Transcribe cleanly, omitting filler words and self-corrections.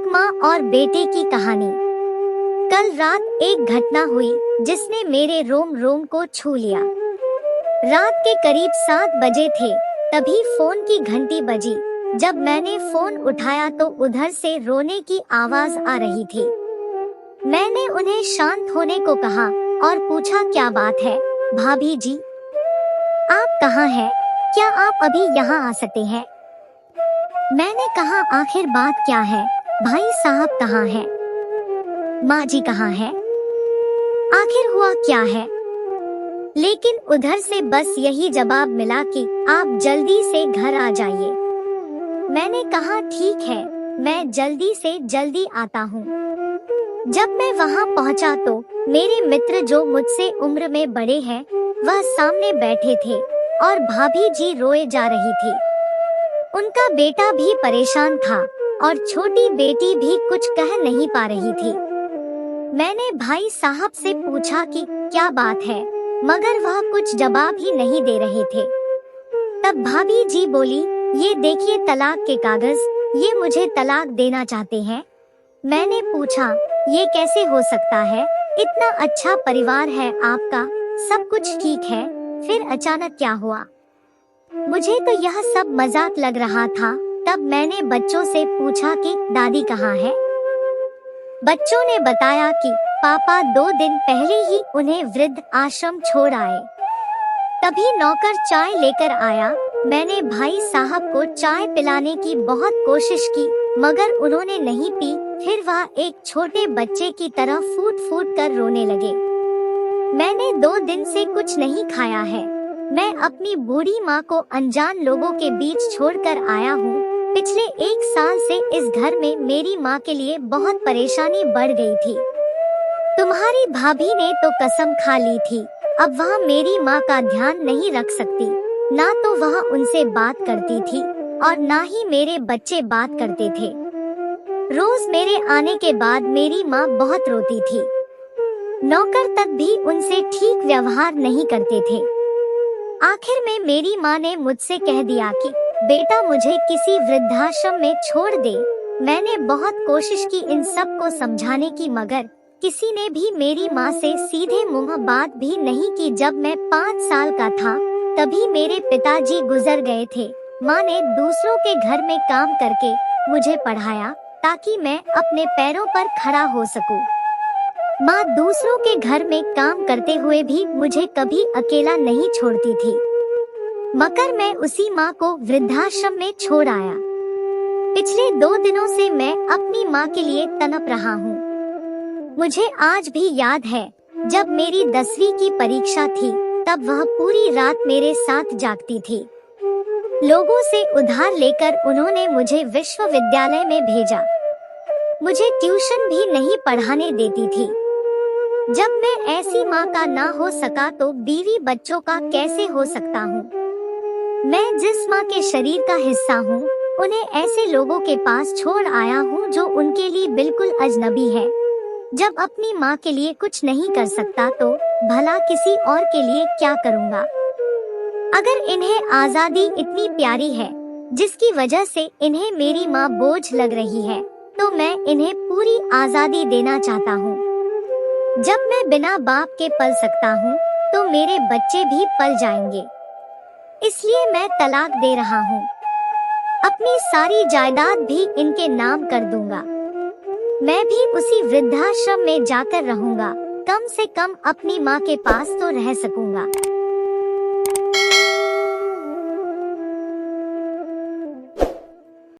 एक माँ और बेटे की कहानी। कल रात एक घटना हुई जिसने मेरे रोम रोम को छू लिया। रात के करीब 7 बजे थे, तभी फोन की घंटी बजी। जब मैंने फोन उठाया तो उधर से रोने की आवाज आ रही थी। मैंने उन्हें शांत होने को कहा और पूछा, क्या बात है भाभी जी, आप कहाँ हैं? क्या आप अभी यहाँ आ सकते हैं? मैंने कहा, आखिर बात क्या है? भाई साहब कहाँ हैं? माँ जी कहाँ हैं? आखिर हुआ क्या है? लेकिन उधर से बस यही जवाब मिला कि आप जल्दी से घर आ जाइए। मैंने कहा, ठीक है, मैं जल्दी से जल्दी आता हूँ। जब मैं वहाँ पहुँचा तो मेरे मित्र जो मुझसे उम्र में बड़े हैं वह सामने बैठे थे और भाभी जी रोए जा रही थी। उनका बेटा भी परेशान था और छोटी बेटी भी कुछ कह नहीं पा रही थी। मैंने भाई साहब से पूछा कि क्या बात है, मगर वह कुछ जवाब ही नहीं दे रहे थे। तब भाभी जी बोली, ये देखिए तलाक के कागज, ये मुझे तलाक देना चाहते हैं। मैंने पूछा, ये कैसे हो सकता है? इतना अच्छा परिवार है आपका, सब कुछ ठीक है, फिर अचानक क्या हुआ? मुझे तो यह सब मजाक लग रहा था। तब मैंने बच्चों से पूछा कि दादी कहाँ है? बच्चों ने बताया कि पापा 2 दिन पहले ही उन्हें वृद्ध आश्रम छोड़ आए। तभी नौकर चाय लेकर आया। मैंने भाई साहब को चाय पिलाने की बहुत कोशिश की, मगर उन्होंने नहीं पी। फिर वह एक छोटे बच्चे की तरह फूट फूट कर रोने लगे। मैंने 2 दिन से कुछ नहीं खाया है। मैं अपनी बूढ़ी माँ को अनजान लोगों के बीच छोड़कर आया हूँ। पिछले 1 साल से इस घर में मेरी माँ के लिए बहुत परेशानी बढ़ गई थी। तुम्हारी भाभी ने तो कसम खा ली थी, अब वह मेरी माँ का ध्यान नहीं रख सकती। ना तो वह उनसे बात करती थी और ना ही मेरे बच्चे बात करते थे। रोज मेरे आने के बाद मेरी माँ बहुत रोती थी। नौकर तक भी उनसे ठीक व्यवहार नहीं करते थे। आखिर में मेरी माँ ने मुझसे कह दिया कि बेटा मुझे किसी वृद्धाश्रम में छोड़ दे। मैंने बहुत कोशिश की इन सब को समझाने की, मगर किसी ने भी मेरी माँ से सीधे मुंह बात भी नहीं की। जब मैं 5 साल का था तभी मेरे पिताजी गुजर गए थे। माँ ने दूसरों के घर में काम करके मुझे पढ़ाया ताकि मैं अपने पैरों पर खड़ा हो सकूं। माँ दूसरों के घर में काम करते हुए भी मुझे कभी अकेला नहीं छोड़ती थी, मगर मैं उसी माँ को वृद्धाश्रम में छोड़ आया। पिछले 2 दिनों से मैं अपनी माँ के लिए तड़प रहा हूँ। मुझे आज भी याद है, जब मेरी 10वीं की परीक्षा थी तब वह पूरी रात मेरे साथ जागती थी। लोगों से उधार लेकर उन्होंने मुझे विश्वविद्यालय में भेजा। मुझे ट्यूशन भी नहीं पढ़ाने देती थी। जब मैं ऐसी माँ का ना हो सका तो बीवी बच्चों का कैसे हो सकता हूँ? मैं जिस माँ के शरीर का हिस्सा हूँ, उन्हें ऐसे लोगों के पास छोड़ आया हूँ जो उनके लिए बिल्कुल अजनबी है। जब अपनी माँ के लिए कुछ नहीं कर सकता तो भला किसी और के लिए क्या करूँगा? अगर इन्हें आजादी इतनी प्यारी है जिसकी वजह से इन्हें मेरी माँ बोझ लग रही है, तो मैं इन्हें पूरी आजादी देना चाहता हूँ। जब मैं बिना बाप के पल सकता हूँ तो मेरे बच्चे भी पल जाएंगे। इसलिए मैं तलाक दे रहा हूँ। अपनी सारी जायदाद भी इनके नाम कर दूंगा। मैं भी उसी वृद्धाश्रम में जाकर रहूंगा। कम से कम अपनी माँ के पास तो रह सकूंगा।